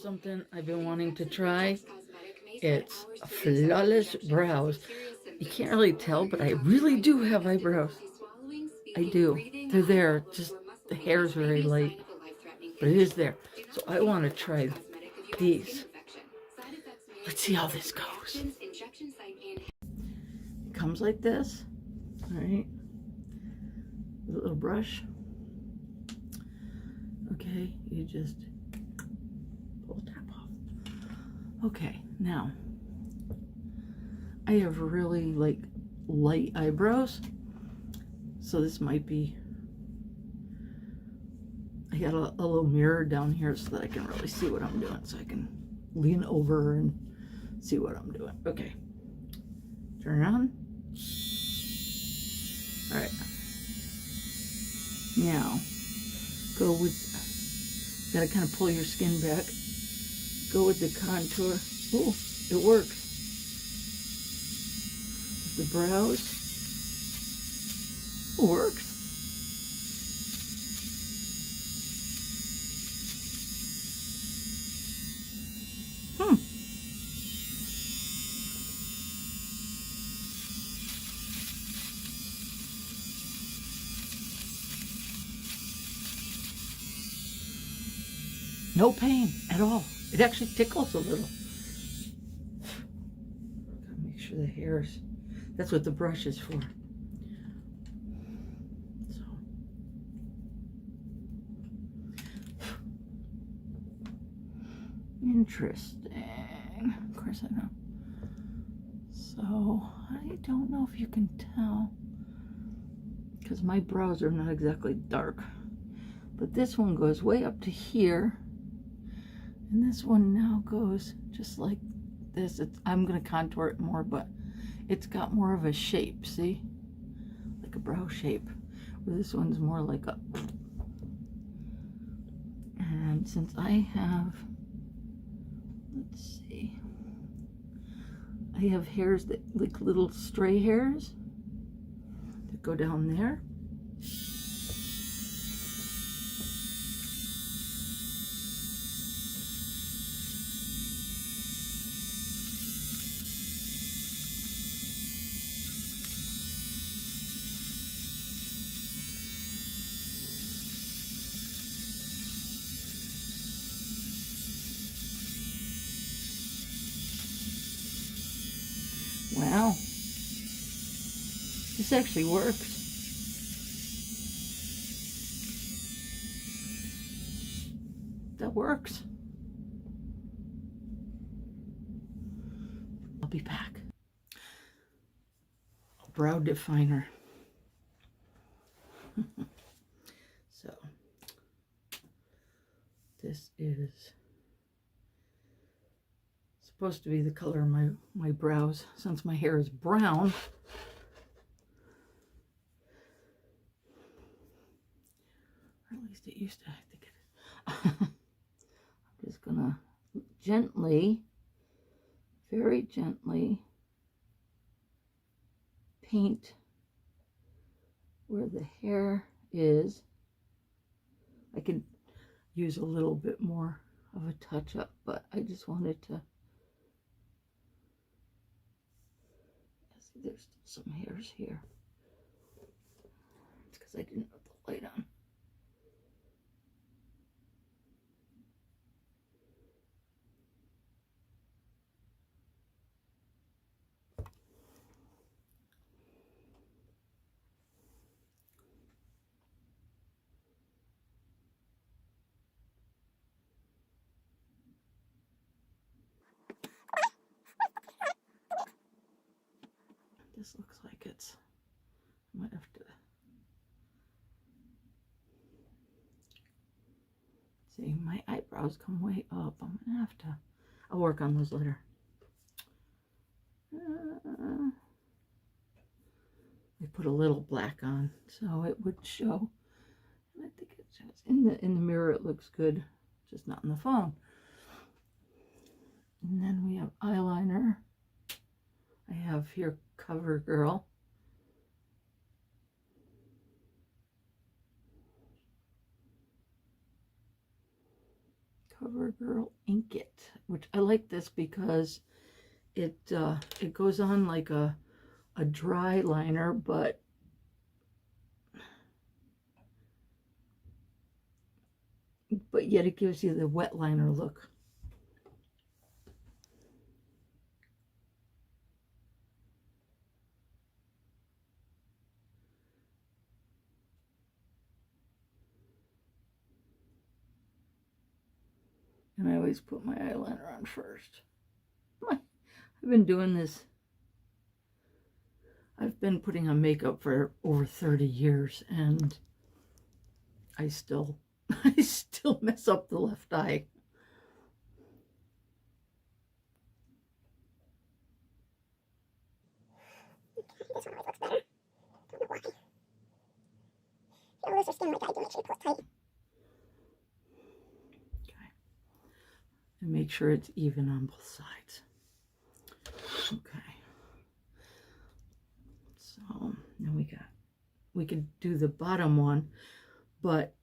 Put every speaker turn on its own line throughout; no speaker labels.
something I've been wanting to try. It's Flawless Brows. You can't really tell, but I really do have eyebrows. I do. They're there, just the hair's very light, but it is there. So I want to try these. Let's see how this goes. It comes like this, all right? With a little brush. Okay, you just pull the top off. Okay, now I have really like light eyebrows, so this might be, I got a little mirror down here so that I can really see what I'm doing, so I can lean over and see what I'm doing. Okay, turn around. All right, now go with, gotta kind of pull your skin back, go with the contour. Oh, it works. The brows, it works. No pain at all. It actually tickles a little. Gotta make sure the hair's, that's what the brush is for. So. Interesting. Of course I know. So, I don't know if you can tell, because my brows are not exactly dark. But this one goes way up to here. And this one now goes just like this. I'm going to contour it more, but it's got more of a shape, see? Like a brow shape. Where this one's more like a... And since I have... Let's see. I have hairs that, like little stray hairs that go down there. Wow, this actually works. That works. I'll be back. Brow definer. So, this is supposed to be the color of my brows, since my hair is brown. Or at least it used to, I think it is. I'm just gonna gently, very gently paint where the hair is. I could use a little bit more of a touch up, but I just wanted to. See, there's still some hairs here. It's because I didn't have the light on. This looks like it's, I might have to see, my eyebrows come way up. I'm gonna have to, I'll work on those later. I put a little black on so it would show. And I think it shows in the mirror. It looks good, just not in the phone. And then we have eyeliner. I have here CoverGirl. CoverGirl Ink It, which I like this because it goes on like a dry liner, but yet it gives you the wet liner look. And I always put my eyeliner on first. I've been doing this. I've been putting on makeup for over 30 years, and I still mess up the left eye.
This one always looks better. Don't know why. If you lose your skin like I do, make sure you pull it tight.
Okay. And make sure it's even on both sides. Okay. So now we could do the bottom one, but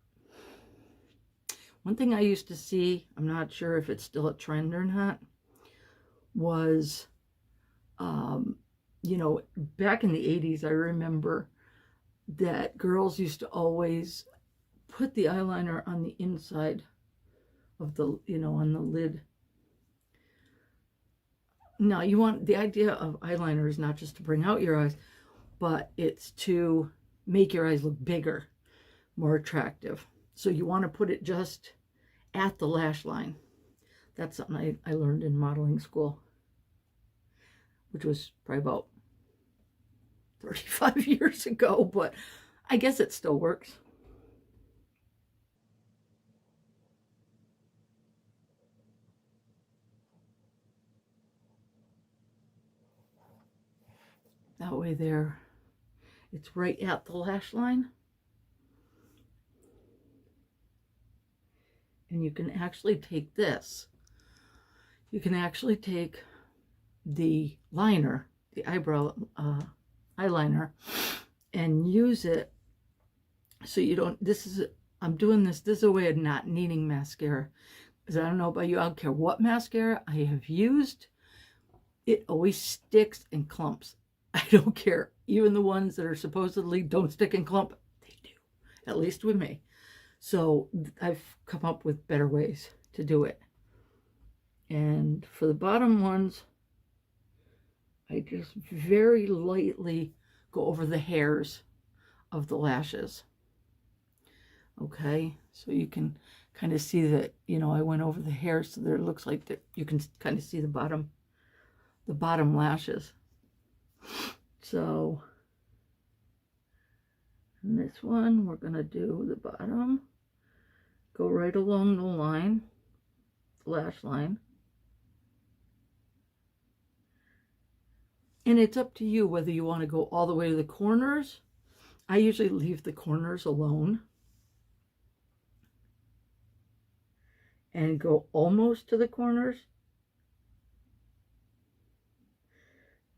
one thing I used to see, I'm not sure if it's still a trend or not, was, you know, back in the 80s, I remember that girls used to always put the eyeliner on the inside of the, you know, on the lid. Now, you want, the idea of eyeliner is not just to bring out your eyes, but it's to make your eyes look bigger, more attractive. So you want to put it just at the lash line. That's something I learned in modeling school, which was probably about 35 years ago, but I guess it still works. That way there, it's right at the lash line. And you can actually take this. You can actually take the liner, the eyebrow eyeliner, and use it so you don't, I'm doing this is a way of not needing mascara. Because I don't know about you, I don't care what mascara I have used, it always sticks and clumps. I don't care. Even the ones that are supposedly don't stick and clump, they do, at least with me. So I've come up with better ways to do it. And for the bottom ones, I just very lightly go over the hairs of the lashes. Okay, so you can kind of see that, you know, I went over the hairs so there it looks like that you can kind of see the bottom lashes. So in this one, we're going to do the bottom, go right along the line, the lash line. And it's up to you whether you want to go all the way to the corners. I usually leave the corners alone and go almost to the corners.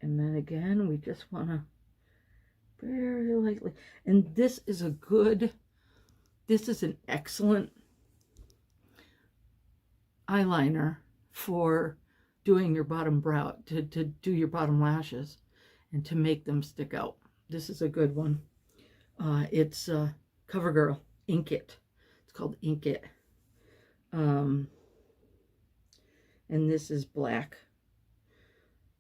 And then again, we just want to very lightly. And this is an excellent eyeliner for doing your bottom brow, to do your bottom lashes and to make them stick out. This is a good one. It's CoverGirl Ink It. It's called Ink It. And this is black.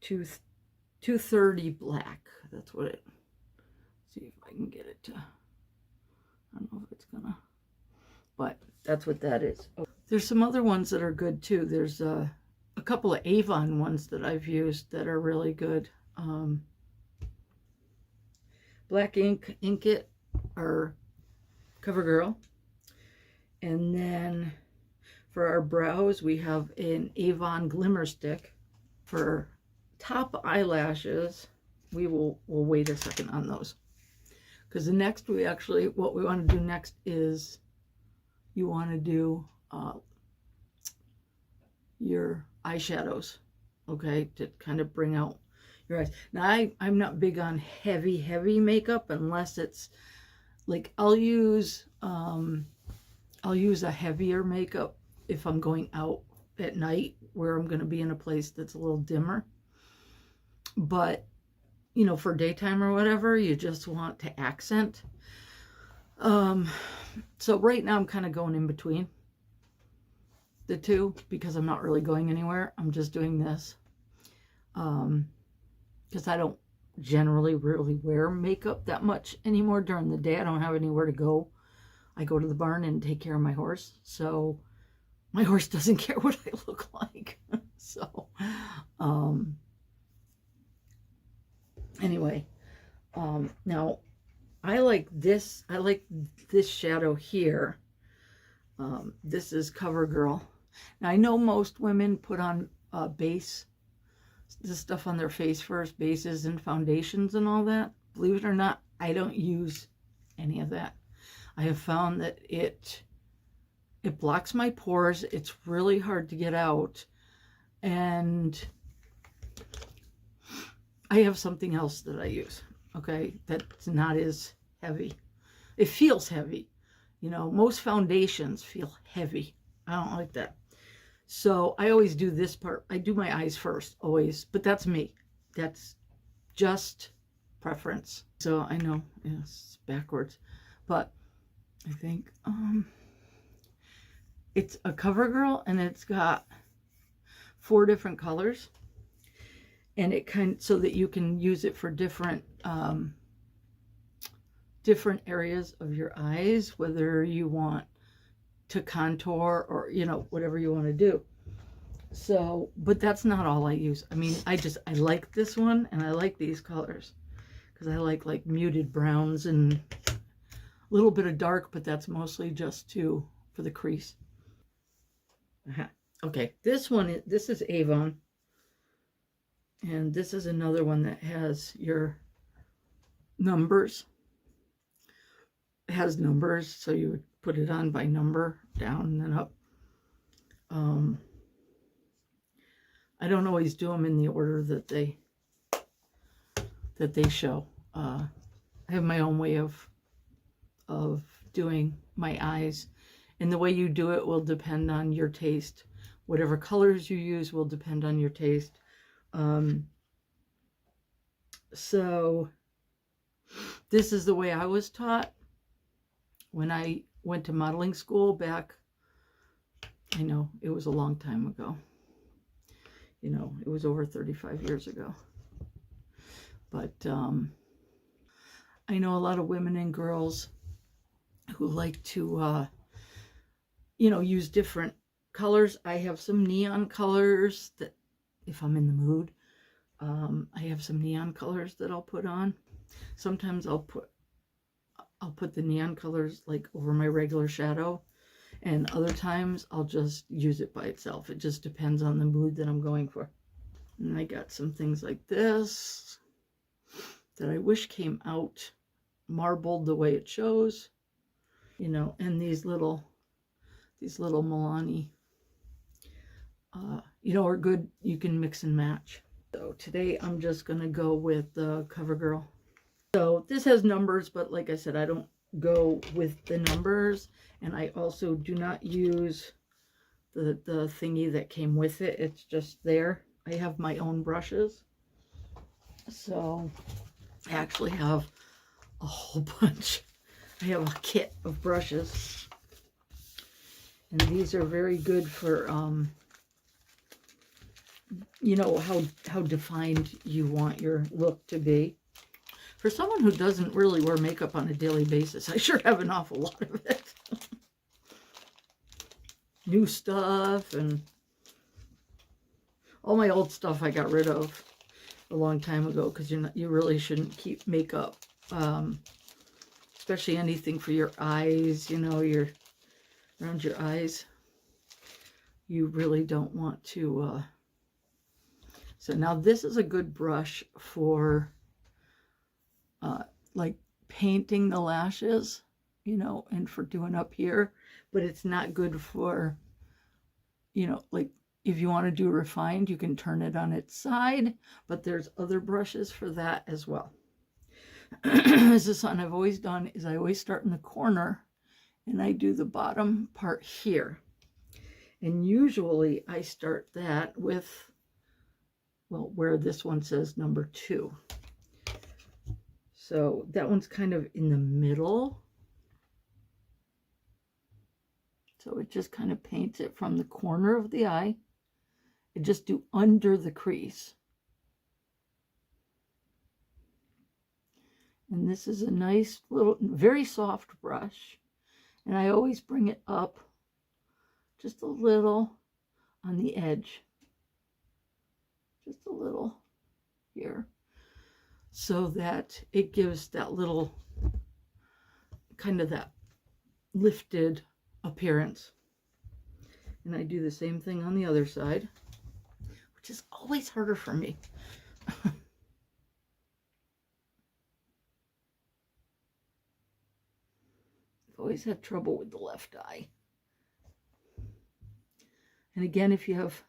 230 black. That's what it. See if I can get it to. I don't know if it's gonna. But that's what that is. Oh, there's some other ones that are good too. There's a couple of Avon ones that I've used that are really good. Black Ink It, or CoverGirl. And then for our brows, we have an Avon Glimmer Stick. For top eyelashes, we'll wait a second on those. Because the next, what we want to do next is you want to do your eyeshadows, okay, to kind of bring out your eyes. Now, I'm not big on heavy makeup unless it's like I'll use a heavier makeup if I'm going out at night where I'm going to be in a place that's a little dimmer. But, you know, for daytime or whatever, you just want to accent. So right now I'm kind of going in between the two because I'm not really going anywhere. I'm just doing this. Because I don't generally really wear makeup that much anymore during the day. I don't have anywhere to go. I go to the barn and take care of my horse. So my horse doesn't care what I look like. So, anyway, now I like this shadow here. This is CoverGirl. Now I know most women put on base, this stuff on their face first, bases and foundations and all that. Believe it or not, I don't use any of that. I have found that it blocks my pores. It's really hard to get out. And I have something else that I use, okay, that's not as heavy. It feels heavy. You know, most foundations feel heavy. I don't like that. So I always do this part. I do my eyes first, always. But that's me. That's just preference. So I know, yes, it's backwards. But I think it's a CoverGirl, and it's got 4 different colors. And it so that you can use it for different different areas of your eyes, whether you want to contour or, you know, whatever you want to do. So, but that's not all I use. I mean, I like this one, and I like these colors because I like muted browns and a little bit of dark, but that's mostly just for the crease. Okay, this is Avon, and this is another one that has your numbers. It has numbers, so you would put it on by number, down and then up. I don't always do them in the order that they show. I have my own way of doing my eyes, and the way you do it will depend on your taste. Whatever colors you use will depend on your taste. So this is the way I was taught when I went to modeling school back. I know it was a long time ago. You know, it was over 35 years ago. But I know a lot of women and girls who like to, you know, use different colors. I have some neon colors that, if I'm in the mood, I have some neon colors that I'll put on. Sometimes I'll put the neon colors like over my regular shadow, and other times I'll just use it by itself. It just depends on the mood that I'm going for. And I got some things like this that I wish came out marbled the way it shows, you know, and these little Milani, you know, are good. You can mix and match. So today I'm just gonna go with the CoverGirl. So this has numbers, but like I said, I don't go with the numbers, and I also do not use the thingy that came with it. It's just there. I have my own brushes, so I actually have a whole bunch. I have a kit of brushes, and these are very good for you know, how defined you want your look to be. For someone who doesn't really wear makeup on a daily basis, I sure have an awful lot of it. New stuff, and all my old stuff I got rid of a long time ago, because you really shouldn't keep makeup, especially anything for your eyes, you know, around your eyes. You really don't want to. So now this is a good brush for like painting the lashes, you know, and for doing up here, but it's not good for, you know, like if you want to do refined, you can turn it on its side, but there's other brushes for that as well. This is something I've always done, is I always start in the corner and I do the bottom part here. And usually I start that with, well, where this one says number 2. So that one's kind of in the middle. So it just kind of paints it from the corner of the eye. And just do under the crease. And this is a nice little, very soft brush. And I always bring it up just a little on the edge. Just a little here. So that it gives that little, kind of that lifted appearance. And I do the same thing on the other side, which is always harder for me. Always had trouble with the left eye. And again, if you have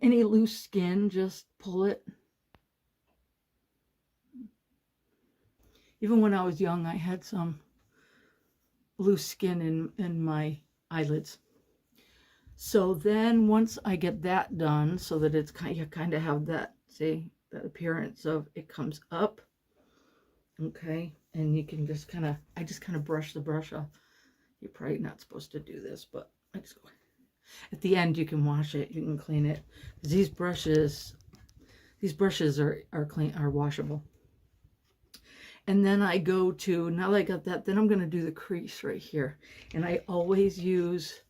any loose skin, just pull it. Even when I was young, I had some loose skin in my eyelids. So then once I get that done, so that it's you kind of have that, see, that appearance of it comes up. Okay, and you can just kind of, I just kind of brush the brush off. You're probably not supposed to do this, but I just go. At the end, you can wash it, you can clean it. These brushes are clean, are washable. And then I go to, now that I got that, then I'm going to do the crease right here. And I always use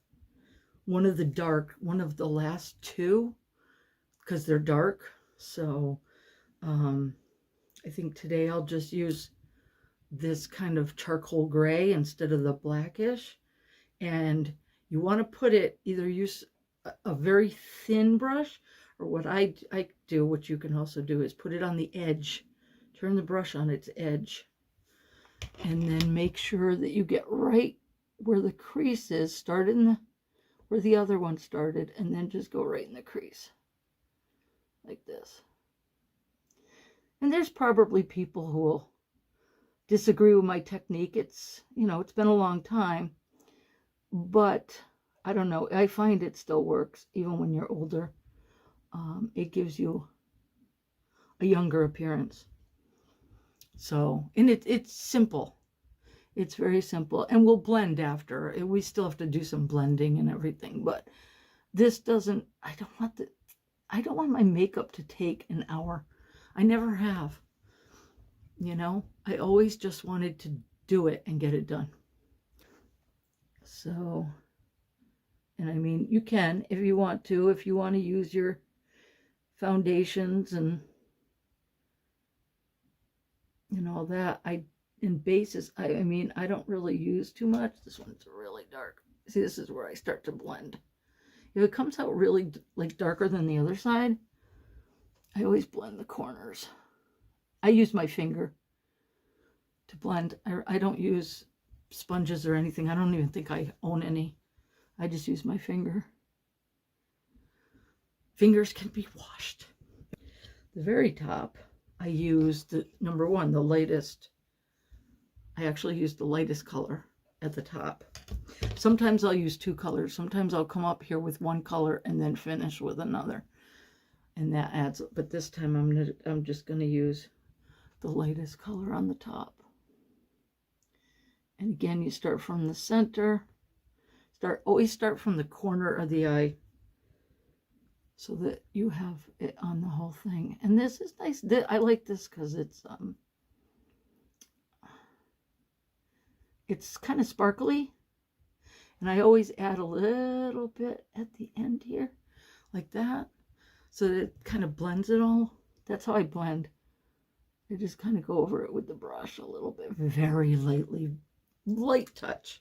one of the last 2, because they're dark. So I think today I'll just use this kind of charcoal gray instead of the blackish. And you want to put it, either use a very thin brush, or what I do, which you can also do, is put it on the edge. Turn the brush on its edge. And then make sure that you get right where the crease is. Start in where the other one started, and then just go right in the crease. Like this. And there's probably people who will disagree with my technique. It's, it's been a long time, but I don't know. I find it still works even when you're older. It gives you a younger appearance. So, and it's simple. It's very simple, and we'll blend after. We still have to do some blending and everything, but this doesn't, I don't want my makeup to take an hour. I never have. I always just wanted to do it and get it done. So, and I mean, you can, if you want to use your foundations and all that. In bases, I mean, I don't really use too much. This one's really dark. See, this is where I start to blend. If it comes out really like darker than the other side, I always blend the corners. I use my finger to blend. I don't use sponges or anything. I don't even think I own any. I just use my finger. Fingers can be washed. The very top, I use the number 1, the lightest. I actually use the lightest color at the top. Sometimes I'll use 2 colors. Sometimes I'll come up here with 1 color and then finish with another. And that adds, but this time I'm just going to use the lightest color on the top. And again, you start from the center. Always start from the corner of the eye, so that you have it on the whole thing. And this is nice. I like this because it's kind of sparkly, and I always add a little bit at the end here, like that, so that it kind of blends it all. That's how I blend. I just kind of go over it with the brush a little bit, very lightly, light touch,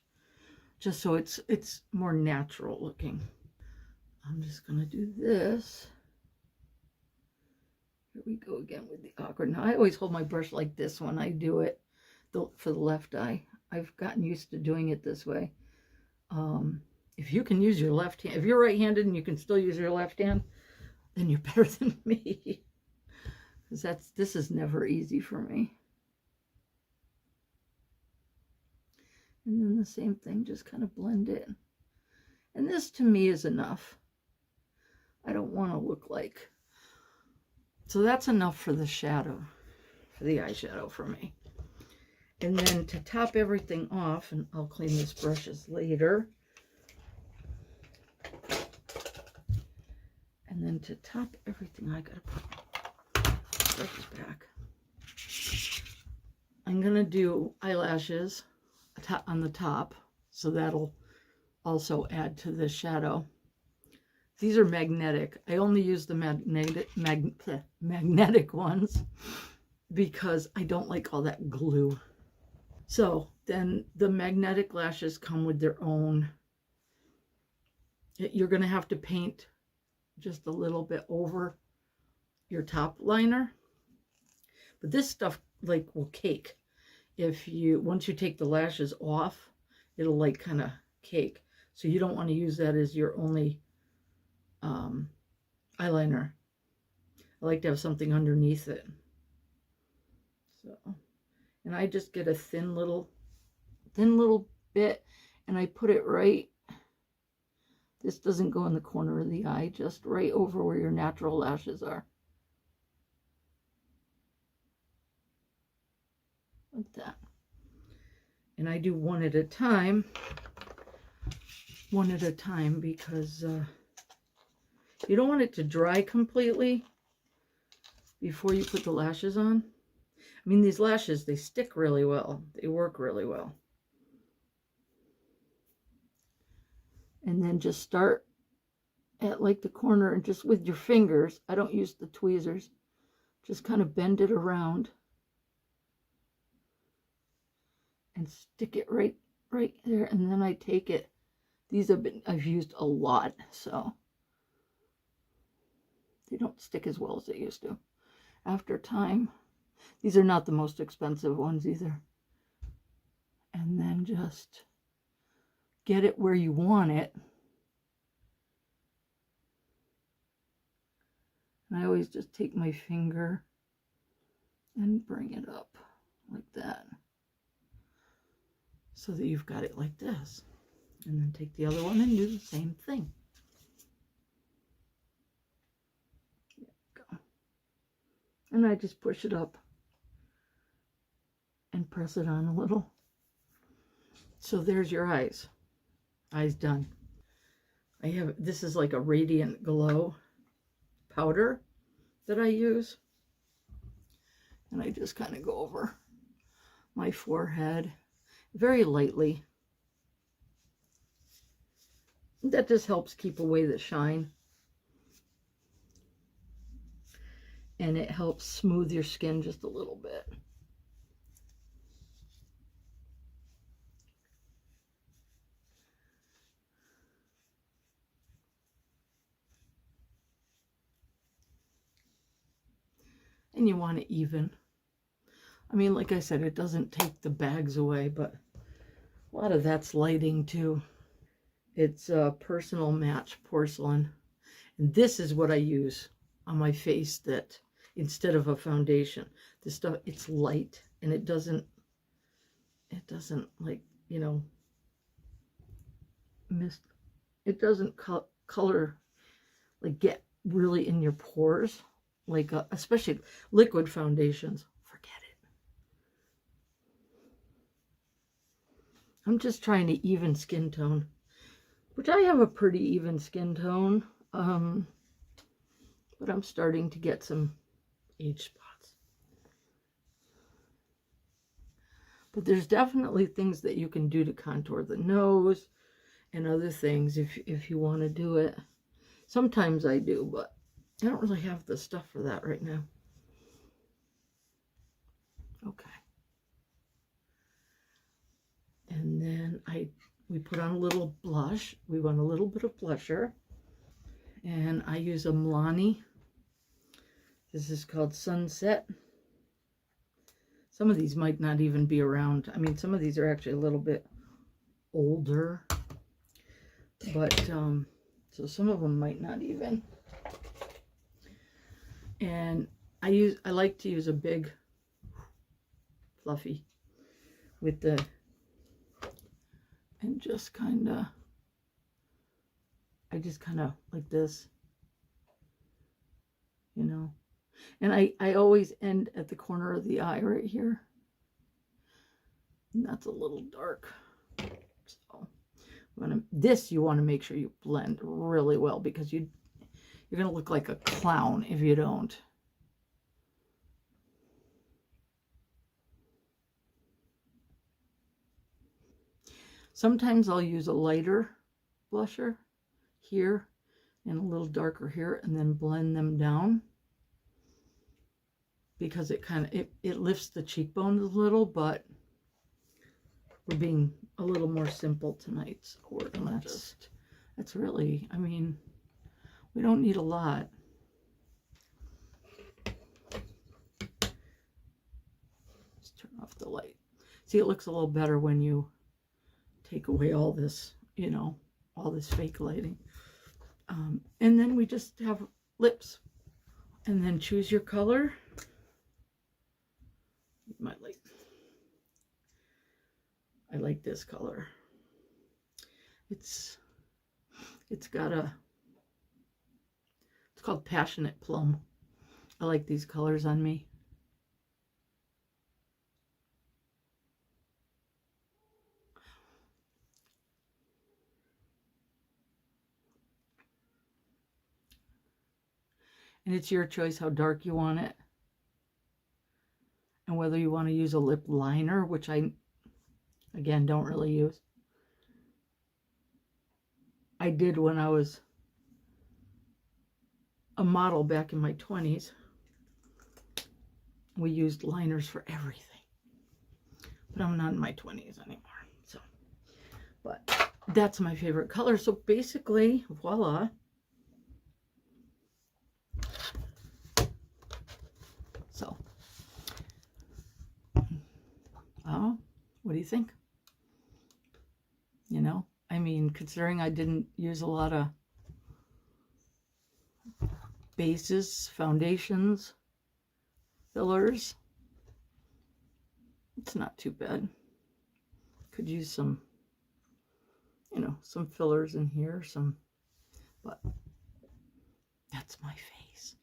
just so it's more natural looking. I'm just going to do this. Here we go again with the awkward. Now, I always hold my brush like this when I do it for the left eye. I've gotten used to doing it this way. If you can use your left hand, if you're right-handed and you can still use your left hand, then you're better than me. Because this is never easy for me. And then the same thing, just kind of blend in. And this to me is enough. I don't want to look like. So that's enough for the shadow, for the eyeshadow for me. And then to top everything off, and I'll clean these brushes later. And then to top everything, I gotta put brushes back. I'm gonna do eyelashes on the top, so that'll also add to the shadow. These are magnetic. I only use the magnetic ones because I don't like all that glue. So then the magnetic lashes come with their own. You're going to have to paint just a little bit over your top liner. But this stuff like will cake. Once you take the lashes off, it'll like kind of cake. So you don't want to use that as your only eyeliner. I like to have something underneath it. So, and I just get a thin little bit, and I put it right. This doesn't go in the corner of the eye, just right over where your natural lashes are. Like that. And I do one at a time because you don't want it to dry completely before you put the lashes on. I mean, these lashes, they stick really well. They work really well. And then just start at like the corner and just with your fingers. I don't use the tweezers. Just kind of bend it around and stick it right there. And then I take it. These I've used a lot, so they don't stick as well as they used to. After time, these are not the most expensive ones either. And then just get it where you want it. And I always just take my finger and bring it up like that, so that you've got it like this. And then take the other one and do the same thing. There we go. And I just push it up and press it on a little. So there's your eyes. Eyes done. This is like a Radiant Glow powder that I use. And I just kind of go over my forehead very lightly. That just helps keep away the shine. And it helps smooth your skin just a little bit. And you want it even. I mean, like I said, it doesn't take the bags away, but a lot of that's lighting too. It's Personal Match porcelain. And this is what I use on my face, that instead of a foundation. This stuff, it's light, and it doesn't like, you know, it doesn't color, like get really in your pores, like especially liquid foundations. Forget it. I'm just trying to even skin tone, which I have a pretty even skin tone, but I'm starting to get some age spots. But there's definitely things that you can do to contour the nose and other things if you want to do it. Sometimes I do, but I don't really have the stuff for that right now. Okay. And then we put on a little blush. We want a little bit of blusher. And I use a Milani. This is called Sunset. Some of these might not even be around. I mean, some of these are actually a little bit older. But, so some of them might not even. And I like to use a big fluffy with and just kind of I just kind of like this, you know. And I always end at the corner of the eye right here. And that's a little dark. So you want to make sure you blend really well, because you're going to look like a clown if you don't. Sometimes I'll use a lighter blusher here and a little darker here, and then blend them down, because it kind of it lifts the cheekbones a little, but we're being a little more simple tonight, so we're gonna just, that's really, I mean, we don't need a lot. Let's turn off the light. See, it looks a little better when you take away all this, you know, all this fake lighting. And then we just have lips, and then choose your color. My light. I like this color. It's called Passionate Plum. I like these colors on me. And it's your choice how dark you want it, and whether you want to use a lip liner, which I, again, don't really use. I did when I was a model back in my 20s. We used liners for everything. But I'm not in my 20s anymore. So, but that's my favorite color. So basically, voila. So, what do you think? You know, I mean, considering I didn't use a lot of bases, foundations, fillers, it's not too bad. Could use some, you know, some fillers in here, but that's my face.